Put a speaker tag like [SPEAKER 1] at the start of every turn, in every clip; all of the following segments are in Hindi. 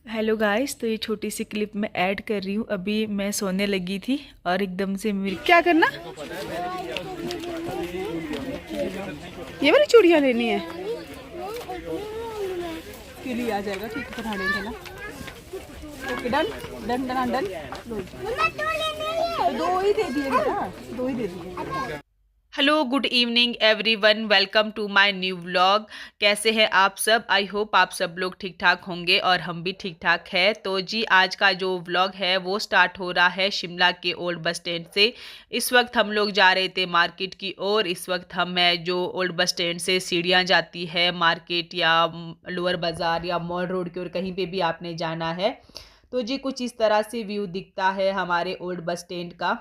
[SPEAKER 1] हेलो गाइस, तो ये छोटी सी क्लिप मैं ऐड कर रही हूँ। अभी मैं सोने लगी थी और एकदम से मेरी क्या करना, ये वाली चूड़ियाँ लेनी है के लिए आ जाएगा। ठीक है, बना लेंगे ना। Okay, done done done done. दो ही दे दिए बेटा, दो ही दे दिए। Hello, good evening everyone, welcome to my new vlog. कैसे हैं आप सब? आई होप आप सब लोग ठीक ठाक होंगे और हम भी ठीक ठाक है। तो जी, आज का जो व्लॉग है वो स्टार्ट हो रहा है शिमला के ओल्ड बस स्टैंड से। इस वक्त हम लोग जा रहे थे मार्केट की ओर। इस वक्त हमें जो ओल्ड बस स्टैंड से सीढ़ियाँ जाती है मार्केट या लोअर बाज़ार या मॉल रोड की ओर, कहीं पे भी आपने जाना है तो जी कुछ इस तरह से व्यू दिखता है हमारे ओल्ड बस स्टैंड का,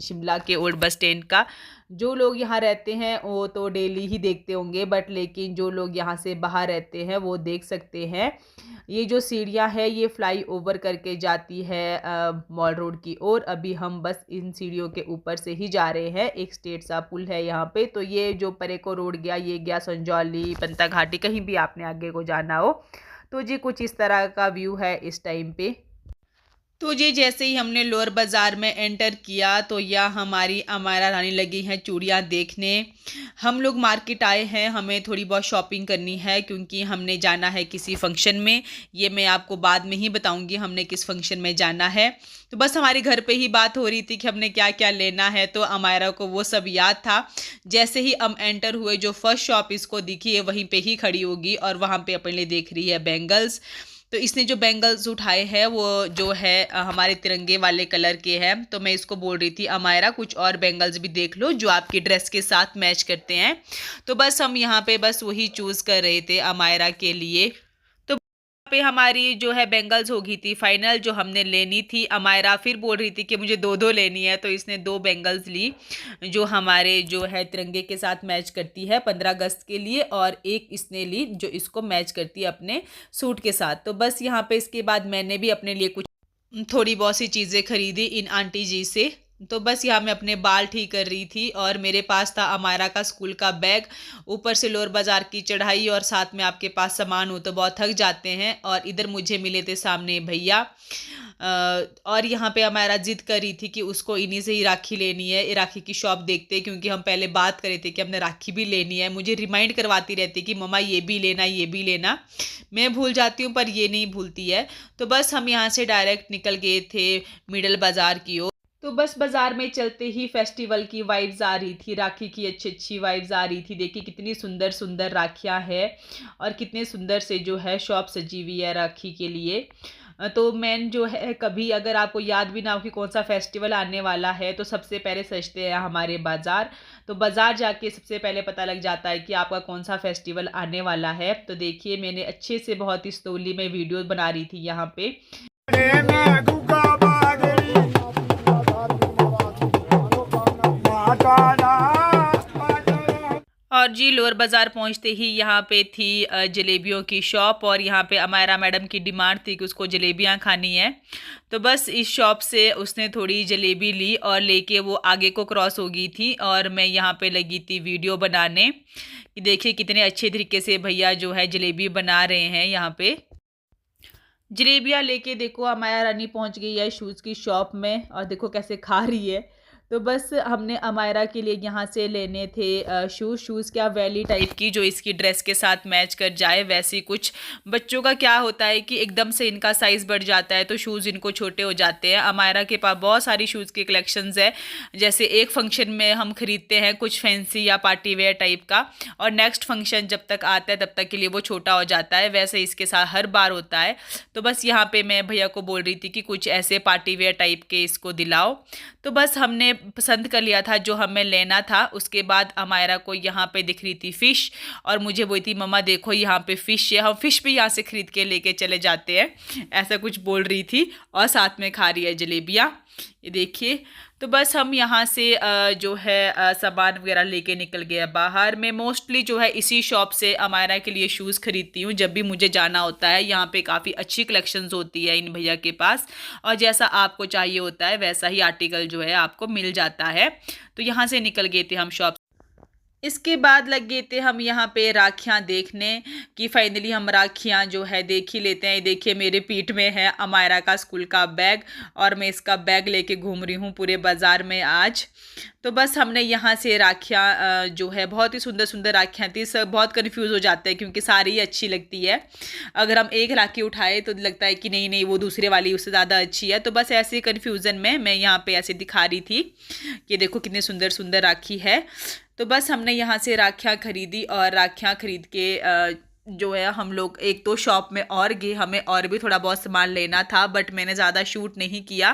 [SPEAKER 1] शिमला के ओल्ड बस स्टैंड का। जो लोग यहाँ रहते हैं वो तो डेली ही देखते होंगे, बट लेकिन जो लोग यहाँ से बाहर रहते हैं वो देख सकते हैं। ये जो सीढ़ियाँ है ये फ्लाई ओवर करके जाती है मॉल रोड की ओर। अभी हम बस इन सीढ़ियों के ऊपर से ही जा रहे हैं। एक स्ट्रेट सा पुल है यहाँ पे। तो ये जो परेको रोड गया, ये गया संजौली, पंता घाटी, कहीं भी आपने आगे को जाना हो। तो जी कुछ इस तरह का व्यू है इस टाइम पे। तो जी जैसे ही हमने लोअर बाज़ार में एंटर किया तो यह हमारी अमायरा रानी लगी हैं चूड़ियाँ देखने। हम लोग मार्केट आए हैं, हमें थोड़ी बहुत शॉपिंग करनी है क्योंकि हमने जाना है किसी फंक्शन में। ये मैं आपको बाद में ही बताऊंगी हमने किस फंक्शन में जाना है। तो बस हमारे घर पे ही बात हो रही थी कि हमने क्या क्या लेना है, तो अमायरा को वो सब याद था। जैसे ही हम एंटर हुए, जो फर्स्ट शॉप इसको दिखी है वहीं पे ही खड़ी होगी और वहाँ पे अपने लिए देख रही है बैंगल्स। तो इसने जो बैंगल्स उठाए हैं वो जो है हमारे तिरंगे वाले कलर के हैं। तो मैं इसको बोल रही थी अमायरा कुछ और बैंगल्स भी देख लो जो आपकी ड्रेस के साथ मैच करते हैं। तो बस हम यहाँ पे बस वही चूज़ कर रहे थे अमायरा के लिए। तो पे हमारी जो है बैंगल्स हो गई थी फाइनल, जो हमने लेनी थी। अमायरा फिर बोल रही थी कि मुझे दो दो लेनी है, तो इसने दो बैंगल्स ली जो हमारे जो है तिरंगे के साथ मैच करती है 15 अगस्त के लिए, और एक इसने ली जो इसको मैच करती है अपने सूट के साथ। तो बस यहाँ पे इसके बाद मैंने भी अपने लिए कुछ थोड़ी बहुत सी चीज़ें खरीदी इन आंटी जी से। तो बस यहाँ मैं अपने बाल ठीक कर रही थी और मेरे पास था अमायरा का स्कूल का बैग। ऊपर से लोअर बाज़ार की चढ़ाई और साथ में आपके पास सामान हो तो बहुत थक जाते हैं। और इधर मुझे मिले थे सामने भैया। और यहाँ पे अमायरा जिद कर रही थी कि उसको इन्हीं से ही राखी लेनी है। राखी की शॉप देखते, क्योंकि हम पहले बात करे थे कि हमने राखी भी लेनी है। मुझे रिमाइंड करवाती रहती कि मम्मा ये भी लेना, ये भी लेना। मैं भूल जाती हूँ पर ये नहीं भूलती है। तो बस हम यहाँ से डायरेक्ट निकल गए थे मिडल बाज़ार की ओर। तो बस बाजार में चलते ही फेस्टिवल की वाइब्स आ रही थी, राखी की अच्छी अच्छी वाइब्स आ रही थी। देखिए कितनी सुंदर सुंदर राखियाँ हैं और कितने सुंदर से जो है शॉप सजी हुई है राखी के लिए। तो मेन जो है, कभी अगर आपको याद भी ना हो कि कौन सा फेस्टिवल आने वाला है तो सबसे पहले सजते हैं हमारे बाज़ार। तो बाज़ार जाके सबसे पहले पता लग जाता है कि आपका कौन सा फेस्टिवल आने वाला है। तो देखिए मैंने अच्छे से बहुत ही स्लोली में वीडियो बना रही थी यहाँ पे। और जी लोअर बाज़ार पहुंचते ही यहाँ पे थी जलेबियों की शॉप, और यहाँ पे अमायरा मैडम की डिमांड थी कि उसको जलेबियाँ खानी है। तो बस इस शॉप से उसने थोड़ी जलेबी ली और लेके वो आगे को क्रॉस हो गई थी, और मैं यहाँ पे लगी थी वीडियो बनाने कि देखिए कितने अच्छे तरीके से भैया जो है जलेबी बना रहे हैं। यहाँ पे जलेबियाँ लेके देखो अमाया रानी पहुंच गई है शूज़ की शॉप में, और देखो कैसे खा रही है। तो बस हमने अमायरा के लिए यहाँ से लेने थे शूज़ क्या वैली टाइप की, जो इसकी ड्रेस के साथ मैच कर जाए। वैसे कुछ बच्चों का क्या होता है कि एकदम से इनका साइज़ बढ़ जाता है तो शूज़ इनको छोटे हो जाते हैं। अमायरा के पास बहुत सारी शूज़ के कलेक्शंस है। जैसे एक फंक्शन में हम खरीदते हैं कुछ फैंसी या पार्टी वेयर टाइप का, और नेक्स्ट फंक्शन जब तक आता है तब तक के लिए वो छोटा हो जाता है। वैसे इसके साथ हर बार होता है। तो बस यहाँ पे मैं भैया को बोल रही थी कि कुछ ऐसे पार्टी वेयर टाइप के इसको दिलाओ। तो बस हमने पसंद कर लिया था जो हमें लेना था। उसके बाद अमायरा को यहाँ पे दिख रही थी फ़िश, और मुझे बोली थी मम्मा देखो यहाँ पे फ़िश है, हम फ़िश भी यहाँ से ख़रीद के लेके चले जाते हैं, ऐसा कुछ बोल रही थी। और साथ में खा रही है जलेबियाँ, ये देखिए। तो बस हम यहाँ से जो है सामान वगैरह लेके निकल गया बाहर। मैं मोस्टली जो है इसी शॉप से अमायरा के लिए शूज़ खरीदती हूँ जब भी मुझे जाना होता है। यहाँ पे काफ़ी अच्छी कलेक्शंस होती है इन भैया के पास, और जैसा आपको चाहिए होता है वैसा ही आर्टिकल जो है आपको मिल जाता है। तो यहाँ से निकल गए थे हम शॉप। इसके बाद लग गए थे हम यहाँ पे राखियाँ देखने कि फाइनली हम राखियाँ जो है देख ही लेते हैं। ये देखिए मेरे पीठ में है अमायरा का स्कूल का बैग और मैं इसका बैग लेके घूम रही हूँ पूरे बाज़ार में आज। तो बस हमने यहाँ से राखियाँ जो है बहुत ही सुंदर सुंदर राखियाँ थी। सब बहुत कन्फ्यूज़ हो जाते हैं क्योंकि सारी ही अच्छी लगती है। अगर हम एक राखी उठाए तो लगता है कि नहीं नहीं वो दूसरे वाली उससे ज़्यादा अच्छी है। तो बस ऐसे कन्फ्यूज़न में मैं यहाँ पे ऐसे दिखा रही थी कि देखो कितने सुंदर सुंदर राखी है। तो बस हमने यहाँ से राखियाँ खरीदी और राखियाँ खरीद के जो है हम लोग एक तो शॉप में और गए। हमें और भी थोड़ा बहुत सामान लेना था बट मैंने ज़्यादा शूट नहीं किया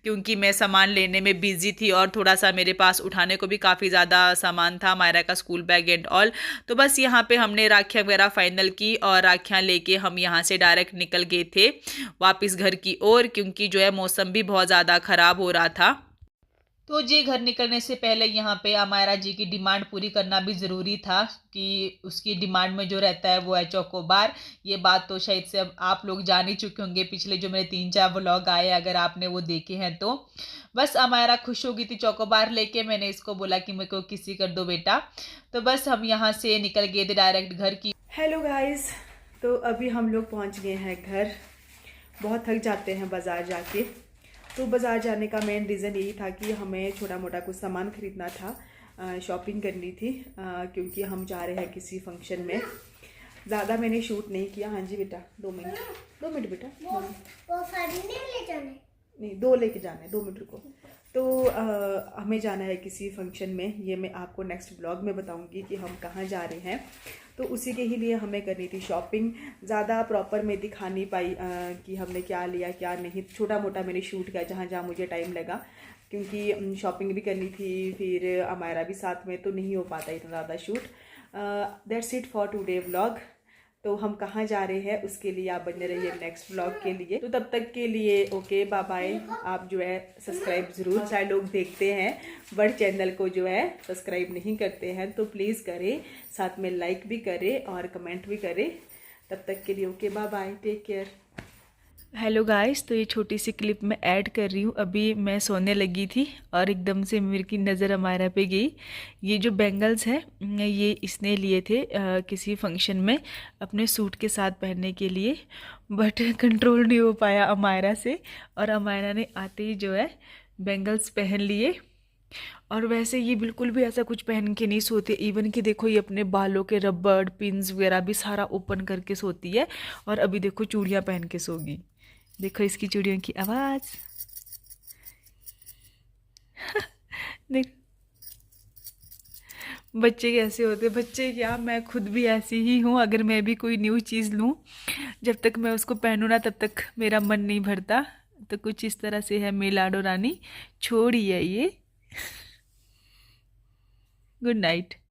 [SPEAKER 1] क्योंकि मैं सामान लेने में बिज़ी थी और थोड़ा सा मेरे पास उठाने को भी काफ़ी ज़्यादा सामान था, मायरा का स्कूल बैग एंड ऑल। तो बस यहाँ पे हमने राखियाँ वगैरह फाइनल की और राखियाँ लेके हम यहाँ से डायरेक्ट निकल गए थे वापस घर की ओर क्योंकि जो है मौसम भी बहुत ज़्यादा ख़राब हो रहा था। तो जी घर निकलने से पहले यहाँ पे अमायरा जी की डिमांड पूरी करना भी ज़रूरी था कि उसकी डिमांड में जो रहता है वो है चोकोबार। ये बात तो शायद से अब आप लोग जान ही चुके होंगे, पिछले जो मेरे 3-4 व्लॉग आए अगर आपने वो देखे हैं तो। बस अमायरा खुश हो गई थी चोकोबार लेके। मैंने इसको बोला कि मेरे को किसी कर दो बेटा। तो बस हम यहाँ से निकल गए थे डायरेक्ट घर की।
[SPEAKER 2] हेलो गाइस, तो अभी हम लोग पहुँच गए हैं घर। बहुत थक जाते हैं बाज़ार जाके। तो बाज़ार जाने का मेन रीज़न यही था कि हमें छोटा मोटा कुछ सामान ख़रीदना था, शॉपिंग करनी थी क्योंकि हम जा रहे हैं किसी फंक्शन में। ज़्यादा मैंने शूट नहीं किया। हाँ जी बेटा, 2 मिनट बेटा।
[SPEAKER 3] वो साड़ी नहीं ले जाने,
[SPEAKER 2] नहीं 2 लेके जाना है, 2 मिनट रुको। तो हमें जाना है किसी फंक्शन में। ये मैं आपको नेक्स्ट ब्लॉग में बताऊंगी कि हम कहाँ जा रहे हैं। तो उसी के ही लिए हमें करनी थी शॉपिंग। ज़्यादा प्रॉपर मैं दिखा नहीं पाई कि हमने क्या लिया क्या नहीं। छोटा मोटा मैंने शूट किया जहाँ जहाँ मुझे टाइम लगा क्योंकि शॉपिंग भी करनी थी, फिर अमायरा भी साथ में, तो नहीं हो पाता इतना ज़्यादा shoot. That's it for today vlog. तो हम कहाँ जा रहे हैं उसके लिए आप बने रहिए नेक्स्ट व्लॉग के लिए। तो तब तक के लिए ओके बाय बाय। आप जो है सब्सक्राइब ज़रूर, चाहे लोग देखते हैं बट चैनल को जो है सब्सक्राइब नहीं करते हैं तो प्लीज़ करें, साथ में लाइक भी करें और कमेंट भी करें। तब तक के लिए okay bye bye, take care.
[SPEAKER 1] Hello guys, तो ये छोटी सी क्लिप मैं ऐड कर रही हूँ। अभी मैं सोने लगी थी और एकदम से मेरी की नज़र अमायरा पे गई। ये जो बैंगल्स हैं ये इसने लिए थे किसी फंक्शन में अपने सूट के साथ पहनने के लिए, बट कंट्रोल नहीं हो पाया अमायरा से और अमायरा ने आते ही जो है बैंगल्स पहन लिए। और वैसे ये बिल्कुल भी ऐसा कुछ पहन के नहीं सोते। इवन कि देखो ये अपने बालों के रबड़ पिन्स वगैरह भी सारा ओपन करके सोती है और अभी देखो चूड़ियाँ पहन के सोगी। देखो इसकी चूड़ियों की आवाज़। देख बच्चे कैसे होते, बच्चे क्या मैं खुद भी ऐसी ही हूँ। अगर मैं भी कोई न्यू चीज़ लूँ, जब तक मैं उसको पहनूँ ना तब तक मेरा मन नहीं भरता। तो कुछ इस तरह से है मिलाडो रानी, छोड़ी है ये। Good night.